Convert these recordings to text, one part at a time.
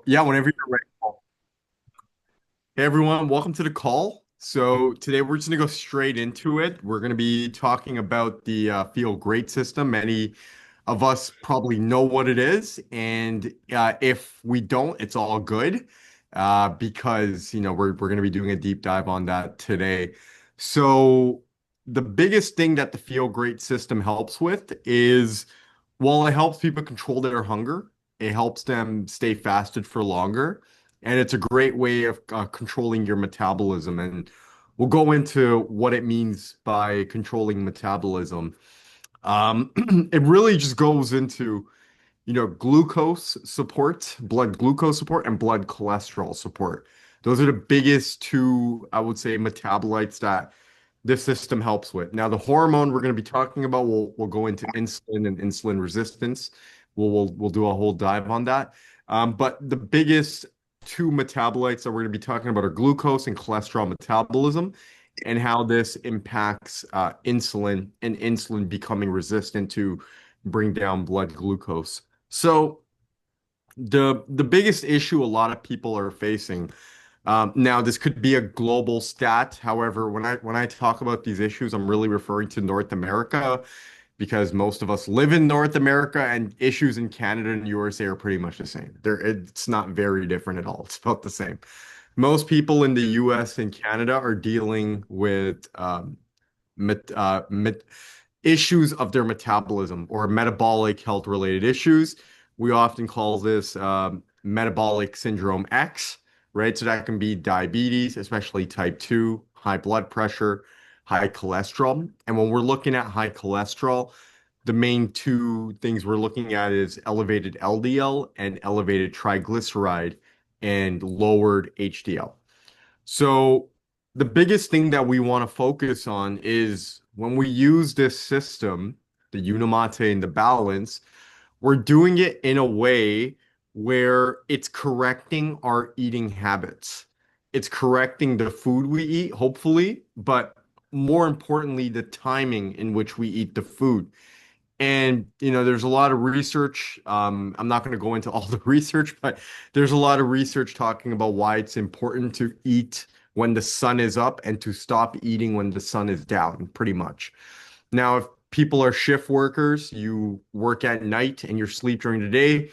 Yeah, whenever you're ready. Hey everyone, welcome to the call. So today we're just gonna go straight into it. We're gonna be talking about the Feel Great system. Many of us probably know what it is, and if we don't, it's all good because we're gonna be doing a deep dive on that today. So the biggest thing that the Feel Great system helps with is, while it helps people control their hunger, it helps them stay fasted for longer. And it's a great way of controlling your metabolism. And we'll go into what it means by controlling metabolism. It really just goes into, glucose support, blood glucose support, and blood cholesterol support. Those are the biggest two, I would say, metabolites that this system helps with. Now, the hormone we're going to be talking about, we'll go into insulin and insulin resistance. We'll do a whole dive on that. But the biggest two metabolites that we're going to be talking about are glucose and cholesterol metabolism, and how this impacts insulin and insulin becoming resistant to bring down blood glucose. So the biggest issue a lot of people are facing, now, this could be a global stat. However, when I talk about these issues, I'm really referring to North America because most of us live in North America, and issues in Canada and USA are pretty much the same. It's not very different at all. It's about the same. Most people in the US and Canada are dealing with met, met, issues of their metabolism or metabolic health related issues. We often call this metabolic syndrome X, right? So that can be diabetes, especially type 2, high blood pressure, high cholesterol. And when we're looking at high cholesterol, the main two things we're looking at is elevated LDL and elevated triglyceride and lowered HDL. So the biggest thing that we want to focus on is when we use this system, the Unimate and the balance, we're doing it in a way where it's correcting our eating habits. It's correcting the food we eat, hopefully, but more importantly, the timing in which we eat the food. And, there's a lot of research. I'm not going to go into all the research, but there's a lot of research talking about why it's important to eat when the sun is up and to stop eating when the sun is down, pretty much. Now, if people are shift workers, you work at night and you sleep during the day,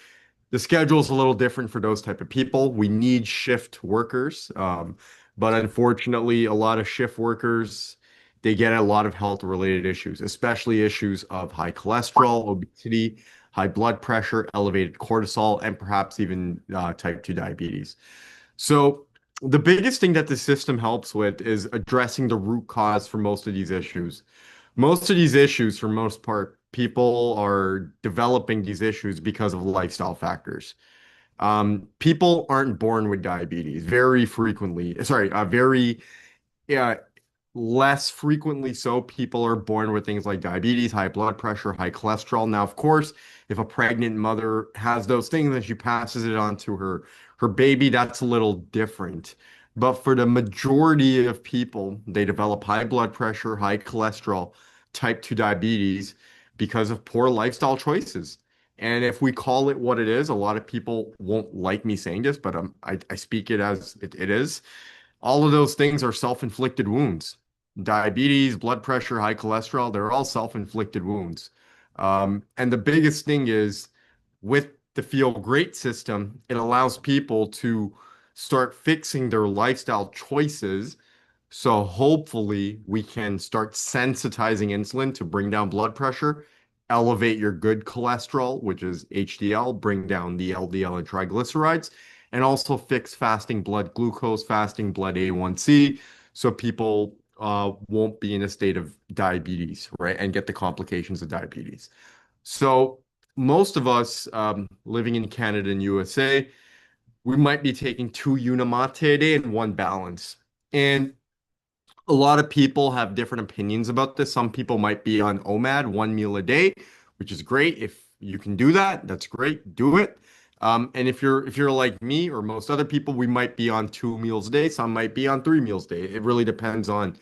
the schedule is a little different for those type of people. We need shift workers. But unfortunately, a lot of shift workers, they get a lot of health related issues, especially issues of high cholesterol, obesity, high blood pressure, elevated cortisol, and perhaps even type 2 diabetes. So the biggest thing that the system helps with is addressing the root cause for most of these issues. Most of these issues, for most part, people are developing these issues because of lifestyle factors. People aren't born with diabetes. Very frequently, sorry, very yeah, less frequently so, people are born with things like diabetes, high blood pressure, high cholesterol. Now, of course, if a pregnant mother has those things and she passes it on to her baby, that's a little different. But for the majority of people, they develop high blood pressure, high cholesterol, type 2 diabetes because of poor lifestyle choices. And if we call it what it is, a lot of people won't like me saying this, but I speak it as it is. All of those things are self-inflicted wounds. Diabetes, blood pressure, high cholesterol, they're all self-inflicted wounds. And the biggest thing is, with the Feel Great system, it allows people to start fixing their lifestyle choices. So hopefully we can start sensitizing insulin to bring down blood pressure, elevate your good cholesterol, which is HDL, bring down the LDL and triglycerides, and also fix fasting blood glucose, fasting blood A1C, so people won't be in a state of diabetes, right? And get the complications of diabetes. So most of us living in Canada and USA, we might be taking two Unimate a day and one balance. And a lot of people have different opinions about this. Some people might be on OMAD, one meal a day, which is great. If you can do that, that's great. Do it. And if you're like me or most other people, we might be on two meals a day. Some might be on three meals a day. It really depends on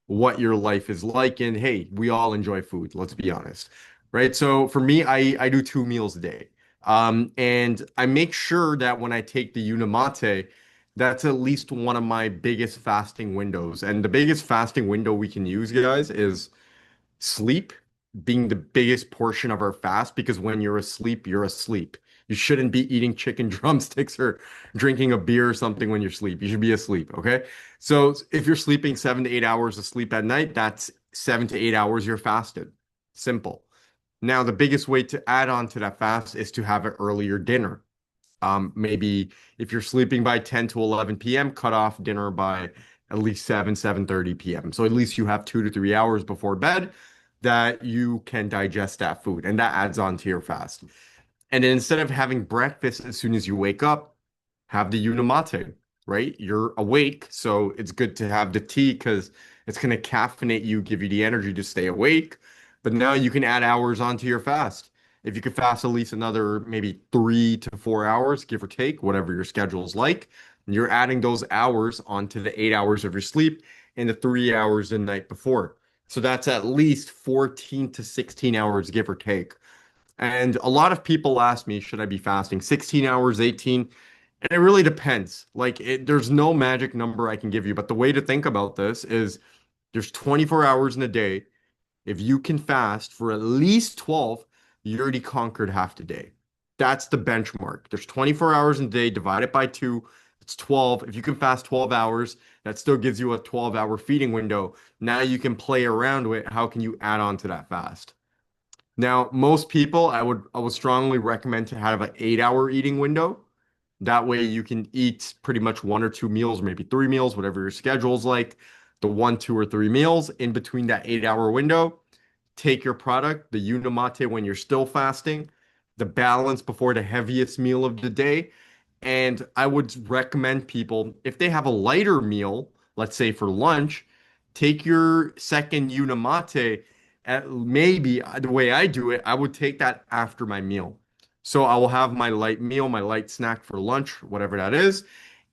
what your life is like. And hey, we all enjoy food. Let's be honest, right? So for me, I do two meals a day. And I make sure that when I take the Unimate, that's at least one of my biggest fasting windows. And the biggest fasting window we can use, guys, is sleep being the biggest portion of our fast because when you're asleep, you're asleep. You shouldn't be eating chicken drumsticks or drinking a beer or something when you're asleep. You should be asleep, okay? So if you're sleeping 7 to 8 hours of sleep at night, that's 7 to 8 hours you're fasted. Simple. Now, the biggest way to add on to that fast is to have an earlier dinner. Maybe if you're sleeping by 10 to 11 p.m., cut off dinner by at least 7:30 p.m. So at least you have 2 to 3 hours before bed that you can digest that food, and that adds on to your fast. And then instead of having breakfast as soon as you wake up, have the Unimate, right? You're awake, so it's good to have the tea because it's going to caffeinate you, give you the energy to stay awake. But now you can add hours onto your fast. If you could fast at least another maybe 3 to 4 hours, give or take, whatever your schedule is like, you're adding those hours onto the 8 hours of your sleep and the 3 hours the night before. So that's at least 14 to 16 hours, give or take. And a lot of people ask me, should I be fasting 16 hours, 18? And it really depends. There's no magic number I can give you, but the way to think about this is there's 24 hours in a day. If you can fast for at least 12, you already conquered half the day. That's the benchmark. There's 24 hours in a day, divided by two, it's 12. If you can fast 12 hours, that still gives you a 12-hour feeding window. Now you can play around with how can you add on to that fast. Now, most people, I would strongly recommend to have an 8 hour eating window. That way you can eat pretty much 1 or 2 meals, maybe 3 meals, whatever your schedule's like. The 1, 2, or 3 meals in between that 8 hour window. Take your product, the Unimate when you're still fasting, the balance before the heaviest meal of the day. And I would recommend people, if they have a lighter meal, let's say for lunch, take your second Unimate. Maybe the way I do it, I would take that after my meal. So I will have my light meal, my light snack for lunch, whatever that is.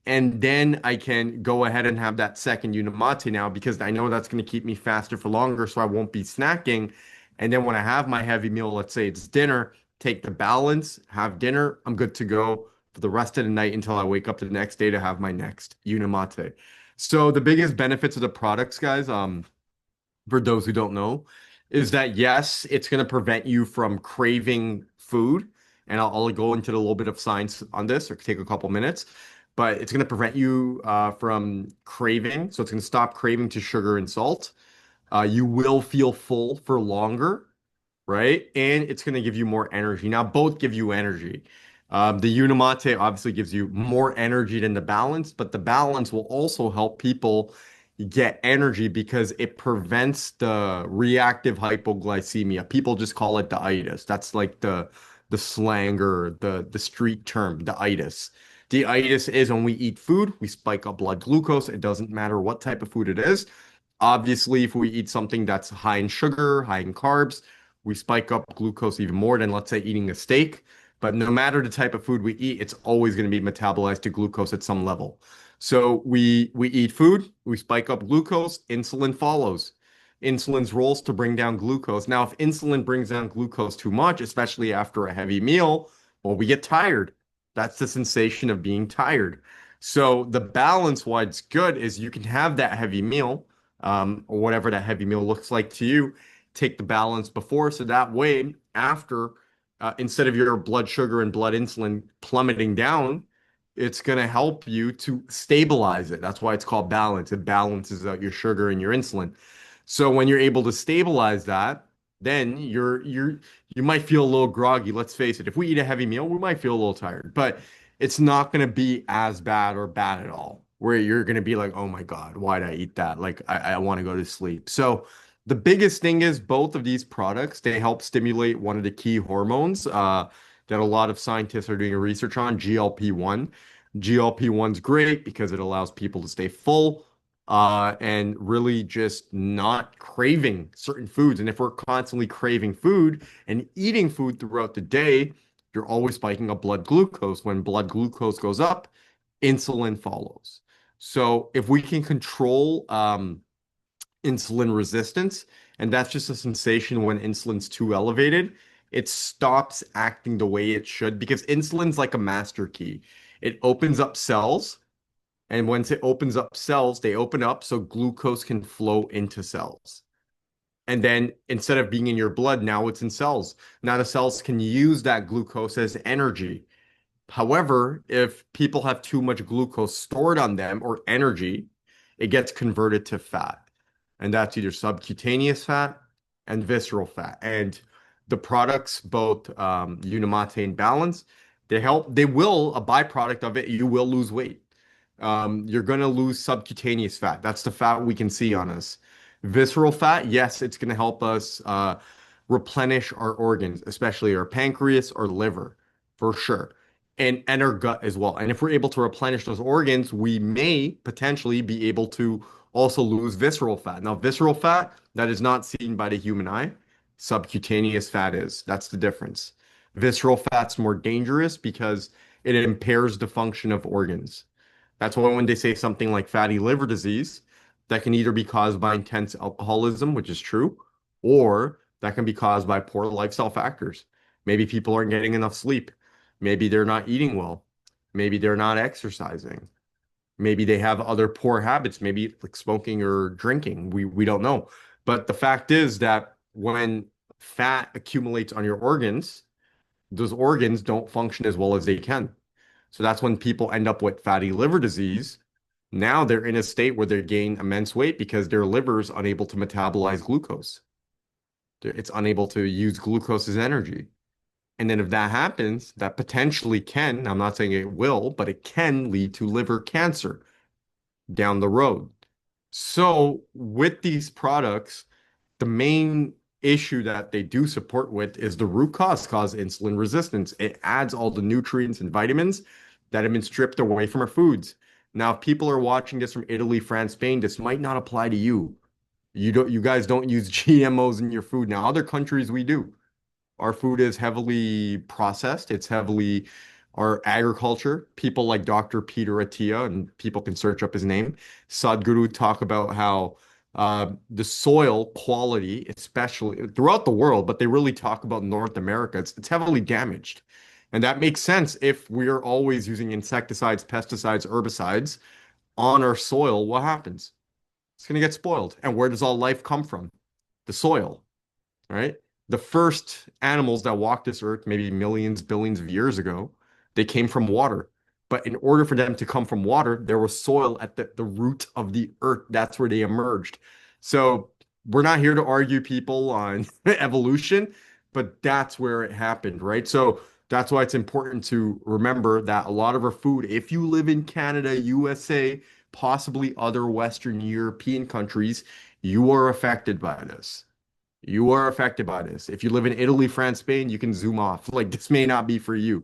And then I can go ahead and have that second Unimate now because I know that's going to keep me faster for longer, so I won't be snacking. And then when I have my heavy meal, let's say it's dinner, take the balance, have dinner, I'm good to go for the rest of the night until I wake up the next day to have my next Unimate. So the biggest benefits of the products, guys, for those who don't know, is that yes, it's going to prevent you from craving food. And I'll go into a little bit of science on this or take a couple minutes, but it's going to prevent you from craving. So it's going to stop craving to sugar and salt. You will feel full for longer, right? And it's going to give you more energy. Now, both give you energy. The Unimate obviously gives you more energy than the balance, but the balance will also help people get energy because it prevents the reactive hypoglycemia. People just call it the itis. That's like the slang or the street term, the itis. The itis is when we eat food, we spike up blood glucose. It doesn't matter what type of food it is. Obviously, if we eat something that's high in sugar, high in carbs, we spike up glucose even more than, let's say, eating a steak. But no matter the type of food we eat, it's always going to be metabolized to glucose at some level. So we eat food, we spike up glucose, insulin follows. Insulin's role is to bring down glucose. Now, if insulin brings down glucose too much, especially after a heavy meal, well, we get tired. That's the sensation of being tired. So the balance, why it's good, is you can have that heavy meal, or whatever that heavy meal looks like to you. Take the balance before, so that way, after, instead of your blood sugar and blood insulin plummeting down, it's going to help you to stabilize it. That's why it's called balance. It balances out your sugar and your insulin. So when you're able to stabilize that, then you might feel a little groggy. Let's face it, if we eat a heavy meal, we might feel a little tired, but it's not going to be as bad or bad at all, where you're going to be like, oh my God, why did I eat that? Like, I want to go to sleep. So the biggest thing is both of these products, they help stimulate one of the key hormones that a lot of scientists are doing research on, GLP-1. GLP-1's great because it allows people to stay full and really just not craving certain foods. And if we're constantly craving food and eating food throughout the day, you're always spiking up blood glucose. When blood glucose goes up, insulin follows. So if we can control insulin resistance, and that's just a sensation when insulin's too elevated, it stops acting the way it should because insulin's like a master key. It opens up cells, and once it opens up cells, they open up so glucose can flow into cells. And then instead of being in your blood, now it's in cells. Now the cells can use that glucose as energy. However, if people have too much glucose stored on them or energy, it gets converted to fat. And that's either subcutaneous fat and visceral fat. And the products, both Unimate and Balance, they will, a byproduct of it, you will lose weight. You're going to lose subcutaneous fat. That's the fat we can see on us. Visceral fat, yes, it's going to help us replenish our organs, especially our pancreas or liver, for sure, and our gut as well. And if we're able to replenish those organs, we may potentially be able to also lose visceral fat. Now, visceral fat that is not seen by the human eye, subcutaneous fat is. That's the difference. Visceral fat's more dangerous because it impairs the function of organs. That's why when they say something like fatty liver disease, that can either be caused by intense alcoholism, which is true, or that can be caused by poor lifestyle factors. Maybe people aren't getting enough sleep. Maybe they're not eating well. Maybe they're not exercising. Maybe they have other poor habits, maybe like smoking or drinking. We don't know. But the fact is that when fat accumulates on your organs, those organs don't function as well as they can. So that's when people end up with fatty liver disease. Now they're in a state where they gain immense weight because their liver is unable to metabolize glucose. It's unable to use glucose as energy. And then if that happens, that potentially can, I'm not saying it will, but it can lead to liver cancer down the road. So with these products, the main issue that they do support with is the root cause insulin resistance. It adds all the nutrients and vitamins that have been stripped away from our foods. Now, if people are watching this from Italy, France, Spain, this might not apply to you. You guys don't use GMOs in your food. Now, other countries we do. Our food is heavily processed. It's heavily our agriculture. People like Dr. Peter Attia, and people can search up his name, Sadhguru, talk about how the soil quality, especially throughout the world, but they really talk about North America. It's heavily damaged. And that makes sense if we're always using insecticides, pesticides, herbicides on our soil. What happens? It's going to get spoiled. And where does all life come from? The soil, right? The first animals that walked this earth, maybe millions, billions of years ago, they came from water. But in order for them to come from water, there was soil at the root of the earth. That's where they emerged. So we're not here to argue people on evolution, but that's where it happened, right? So that's why it's important to remember that a lot of our food, if you live in Canada, USA, possibly other Western European countries, you are affected by this. You are affected by this. If you live in Italy, France, Spain, you can zoom off. Like this may not be for you.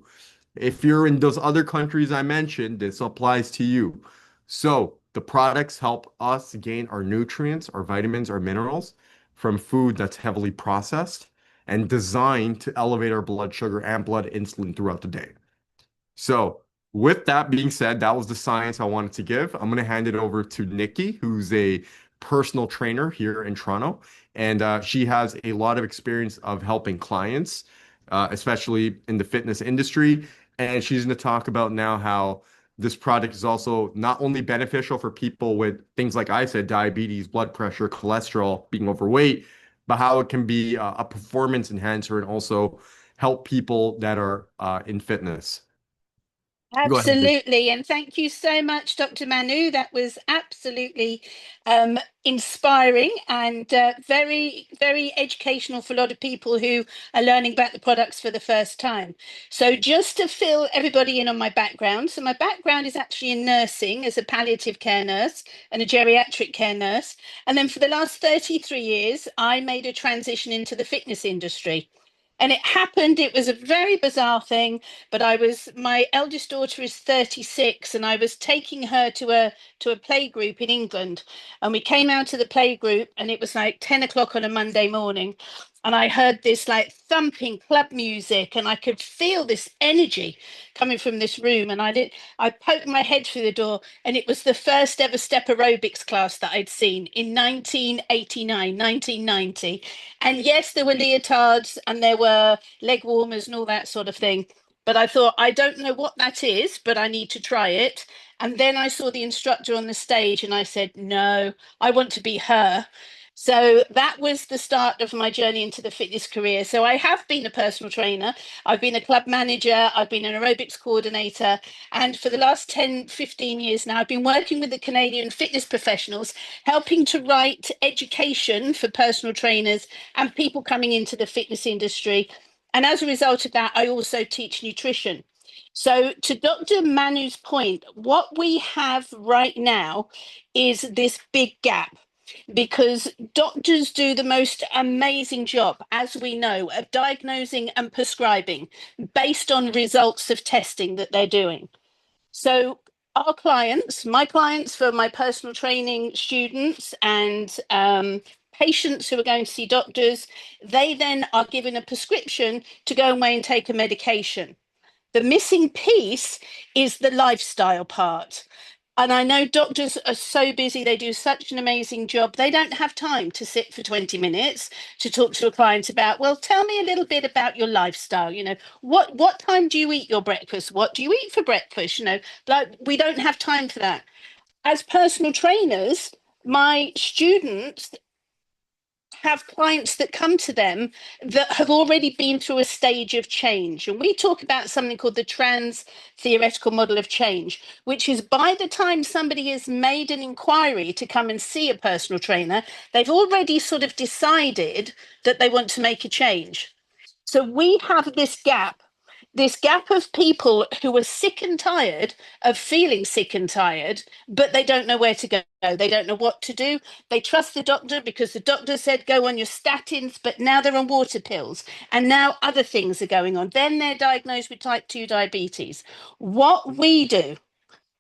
If you're in those other countries I mentioned, this applies to you. So the products help us gain our nutrients, our vitamins, our minerals from food that's heavily processed and designed to elevate our blood sugar and blood insulin throughout the day. So, with that being said, that was the science I wanted to give. I'm going to hand it over to Nikki, who's a personal trainer here in Toronto, and she has a lot of experience of helping clients, especially in the fitness industry. And she's going to talk about now how this product is also not only beneficial for people with things like I said, diabetes, blood pressure, cholesterol, being overweight, but how it can be a performance enhancer and also help people that are in fitness. Go ahead. Absolutely. And thank you so much, Dr. Manu. That was absolutely inspiring and very, very educational for a lot of people who are learning about the products for the first time. So, just to fill everybody in on my background. So, my background is actually in nursing as a palliative care nurse and a geriatric care nurse. And then for the last 33 years, I made a transition into the fitness industry. And it happened, it was a very bizarre thing, but my eldest daughter is 36 and I was taking her to a play group in England. And we came out of the play group and it was like 10 o'clock on a Monday morning. and I heard this like thumping club music, and I could feel this energy coming from this room. And I poked my head through the door, and it was the first ever step aerobics class that I'd seen in 1989, 1990. And yes, there were leotards and there were leg warmers and all that sort of thing. But I thought, I don't know what that is, but I need to try it. And then I saw the instructor on the stage and I said, no, I want to be her. So that was the start of my journey into the fitness career. So I have been a personal trainer. I've been a club manager. I've been an aerobics coordinator. And for the last 10, 15 years now, I've been working with the Canadian fitness professionals, helping to write education for personal trainers and people coming into the fitness industry. And as a result of that, I also teach nutrition. So, to Dr. Manu's point, what we have right now is this big gap because doctors do the most amazing job, as we know, of diagnosing and prescribing based on results of testing that they're doing. So, our clients, my clients for my personal training students and patients who are going to see doctors, they then are given a prescription to go away and take a medication. The missing piece is the lifestyle part. And I know doctors are so busy, they do such an amazing job. They don't have time to sit for 20 minutes to talk to a client about, well, tell me a little bit about your lifestyle. What time do you eat your breakfast? What do you eat for breakfast? Like we don't have time for that. As personal trainers, my students have clients that come to them that have already been through a stage of change. And we talk about something called the trans theoretical model of change, which is by the time somebody has made an inquiry to come and see a personal trainer, they've already sort of decided that they want to make a change. So we have this gap of people who are sick and tired of feeling sick and tired, but they don't know where to go. They don't know what to do. They trust the doctor because the doctor said go on your statins, but now they're on water pills. And now other things are going on. Then they're diagnosed with type 2 diabetes. What we do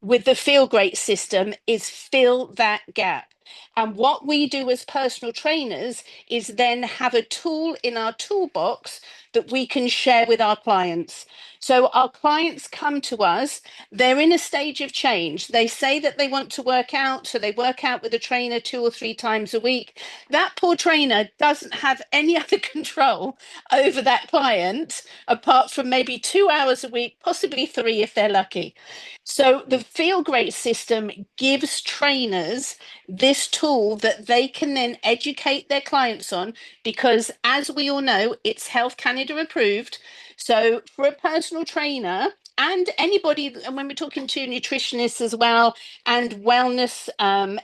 with the Feel Great system is fill that gap. And what we do as personal trainers is then have a tool in our toolbox that we can share with our clients. So our clients come to us, they're in a stage of change. They say that they want to work out, so they work out with a trainer 2 or 3 times a week. That poor trainer doesn't have any other control over that client apart from maybe 2 hours a week, possibly three if they're lucky. So the Feel Great system gives trainers this tool that they can then educate their clients on because, as we all know, it's Health Canada approved. So for a personal trainer and anybody, and when we're talking to nutritionists as well and wellness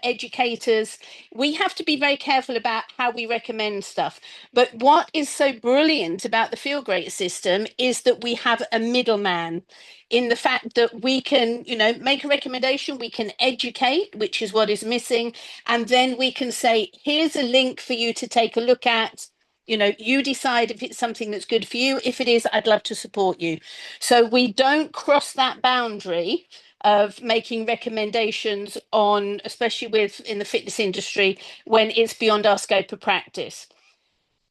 educators, we have to be very careful about how we recommend stuff. But what is so brilliant about the Feel Great system is that we have a middleman in the fact that we can, make a recommendation, we can educate, which is what is missing, and then we can say, here's a link for you to take a look at. You decide if it's something that's good for you. If it is, I'd love to support you. So we don't cross that boundary of making recommendations on, especially with in the fitness industry, when it's beyond our scope of practice.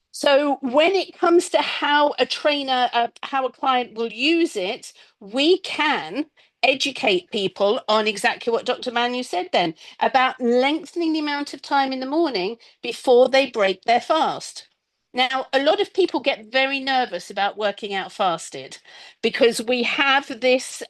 So when it comes to how a trainer, how a client will use it, we can educate people on exactly what Dr. Manu said then about lengthening the amount of time in the morning before they break their fast. Now, a lot of people get very nervous about working out fasted because we have this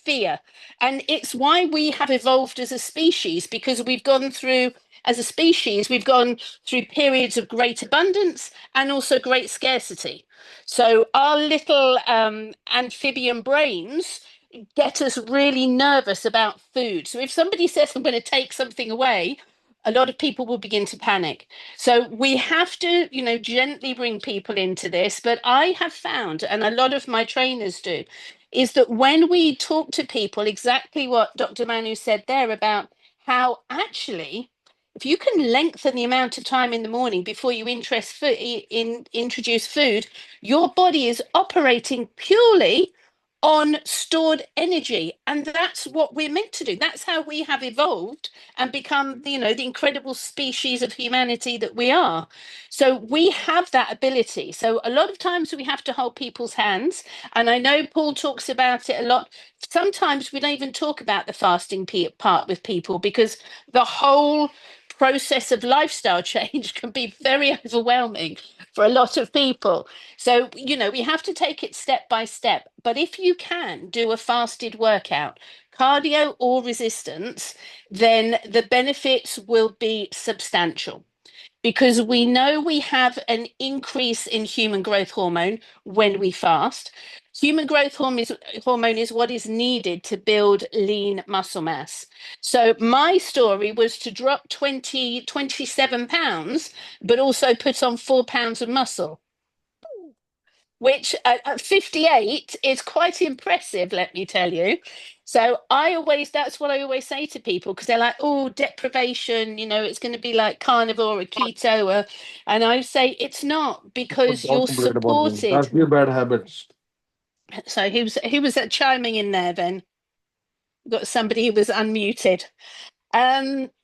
fear. And it's why we have evolved as a species, because we've gone through, as a species, we've gone through periods of great abundance and also great scarcity. So our little amphibian brains get us really nervous about food. So if somebody says, I'm going to take something away, a lot of people will begin to panic. So we have to, gently bring people into this. But I have found, and a lot of my trainers do, is that when we talk to people, exactly what Dr. Manu said there about how actually, if you can lengthen the amount of time in the morning before you introduce food, your body is operating purely on stored energy. And that's what we're meant to do. That's how we have evolved and become, the incredible species of humanity that we are. So we have that ability. So a lot of times we have to hold people's hands. And I know Paul talks about it a lot. Sometimes we don't even talk about the fasting part with people because the whole process of lifestyle change can be very overwhelming for a lot of people. So, we have to take it step by step. But if you can do a fasted workout, cardio or resistance, then the benefits will be substantial because we know we have an increase in human growth hormone when we fast. Human growth hormone is what is needed to build lean muscle mass. So my story was to drop 27 pounds, but also put on 4 pounds of muscle, which at 58 is quite impressive, let me tell you. So that's what I always say to people because they're like, oh, deprivation, it's going to be like carnivore or keto. And I say it's not Don't because you're talk bad about them. supported. That's your bad habits. So who was that chiming in there then? Got somebody who was unmuted.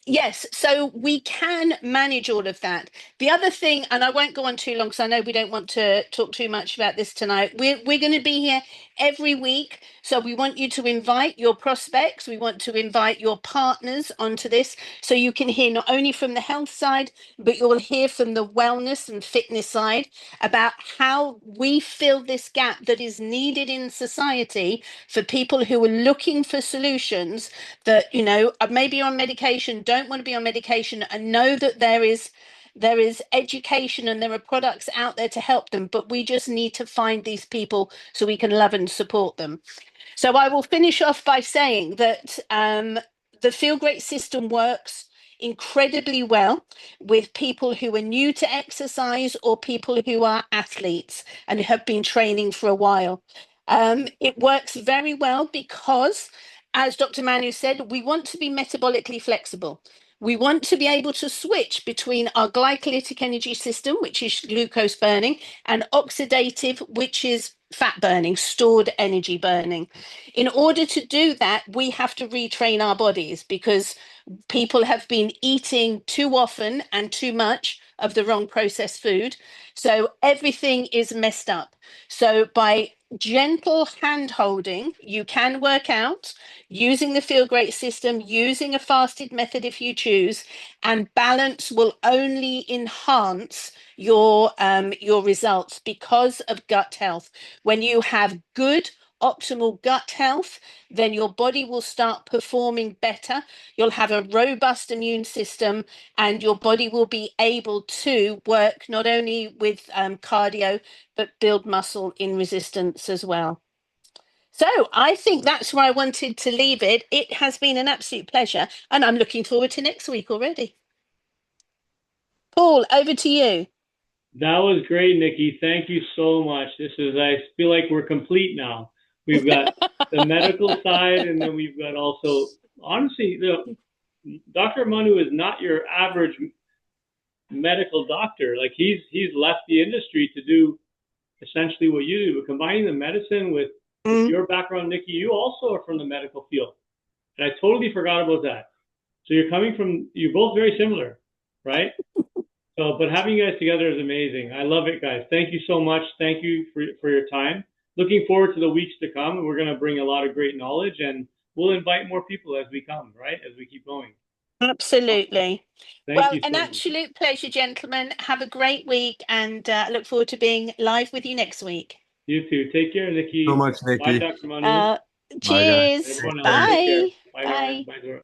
Yes, so we can manage all of that. The other thing, and I won't go on too long because I know we don't want to talk too much about this tonight. We're going to be here every week, so we want you to invite your prospects. We want to invite your partners onto this, so you can hear not only from the health side, but you'll hear from the wellness and fitness side about how we fill this gap that is needed in society for people who are looking for solutions that maybe on medication, don't want to be on medication, and know that there is education and there are products out there to help them, but we just need to find these people so we can love and support them. So I will finish off by saying that the Feel Great system works incredibly well with people who are new to exercise or people who are athletes and have been training for a while. It works very well because, as Dr. Manu said, we want to be metabolically flexible. We want to be able to switch between our glycolytic energy system, which is glucose burning, and oxidative, which is fat burning, stored energy burning. In order to do that, we have to retrain our bodies because people have been eating too often and too much of the wrong processed food. So everything is messed up. So by gentle hand holding, you can work out using the Feel Great system, using a fasted method if you choose, and balance will only enhance your results because of gut health. When you have good optimal gut health, then your body will start performing better. You'll have a robust immune system, and your body will be able to work not only with cardio, but build muscle in resistance as well. So I think that's where I wanted to leave it. It has been an absolute pleasure, and I'm looking forward to next week already. Paul, over to you. That was great, Nikki. Thank you so much. I feel like we're complete now. We've got the medical side, and then we've got also, honestly, Dr. Manu is not your average medical doctor. Like he's left the industry to do essentially what you do, but combining the medicine with Mm. your background, Nikki, you also are from the medical field. And I totally forgot about that. So you're both very similar, right? So, but having you guys together is amazing. I love it, guys. Thank you so much. Thank you for your time. Looking forward to the weeks to come. We're going to bring a lot of great knowledge, and we'll invite more people as we come, right? As we keep going. Absolutely. Thank Well, you an so much. absolute pleasure, gentlemen. Have a great week, and I look forward to being live with you next week. You too. Take care, So Nikki. much, Bye, Nikki. Dr. Manu. Uh, Bye, guys. cheers. Everyone else, take care. Bye. Bye, Nora. Bye. Bye, Zora.